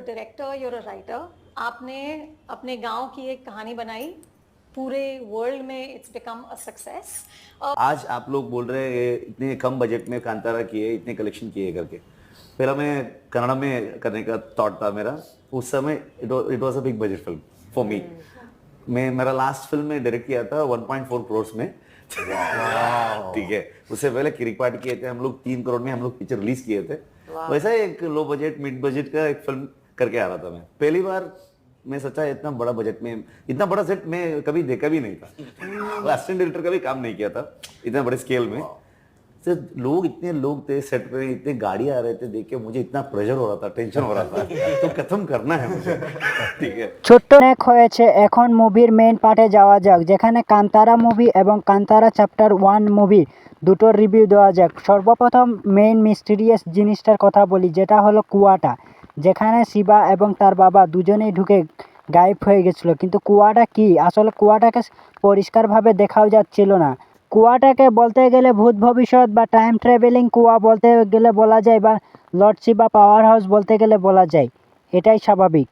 Director, you're a writer. आपने अपने गांव की एक कहानी बनाई, पूरे वर्ल्ड में इट्स बिकम अ सक्सेस। आज आप लोग बोल रहे हैं इतने कम बजट में कांतारा किए, इतने कलेक्शन किए करके। पहला मैं कन्नड़ में करने का थॉट था मेरा। उस समय it was a big budget film for me. मैं मेरा लास्ट फिल्म में डायरेक्ट किया था 1.4 करोड़ में। ठीक है, उससे पहले किरिक पार्टी किए थे हम लोग 3 करोड़ में, हम लोग पिक्चर रिलीज किए थे। वैसा एक लो बजट मिड बजट का एक फिल्म करके आ रहा था मैं पहली बार। मैं सच्चा इतना बड़ा बजट में इतना बड़ा सेट मैं कभी देखा भी नहीं था। असिस्टेंट डायरेक्टर का भी काम नहीं किया था इतना बड़े स्केल में। तो इतने लोग थे सेट पे, इतने गाड़ी आ रहे थे, देख के मुझे इतना प्रेशर हो रहा था, टेंशन हो रहा था। तो खत्म करना है मुझे। ठीक है, ছোট্ট অনেক হয়েছে, এখন মুভির মেইন পার্টে যাওয়া যাক, যেখানে কান্তারা মুভি এবং কান্তারা চ্যাপ্টার 1 মুভি দুটোর রিভিউ দেওয়া যাক। সর্বপ্রথম মেইন মিস্টিরিয়াস জিনিসটার কথা বলি, যেটা হলো কুয়াটা, যেখানে শিবা এবং তার বাবা দুজনেই ঢুকে গায়েব হয়ে গেছিলো। কিন্তু কুয়াটা কি, আসলে কুয়াটাকে পরিষ্কারভাবে দেখাও যাচ্ছিল না। কুয়াটাকে বলতে গেলে ভূত ভবিষ্যৎ বা টাইম ট্রাভেলিং কুয়া বলতে গেলে বলা যায়, বা লর্ড শিবা পাওয়ার হাউস বলতে গেলে বলা যায়। এটাই স্বাভাবিক।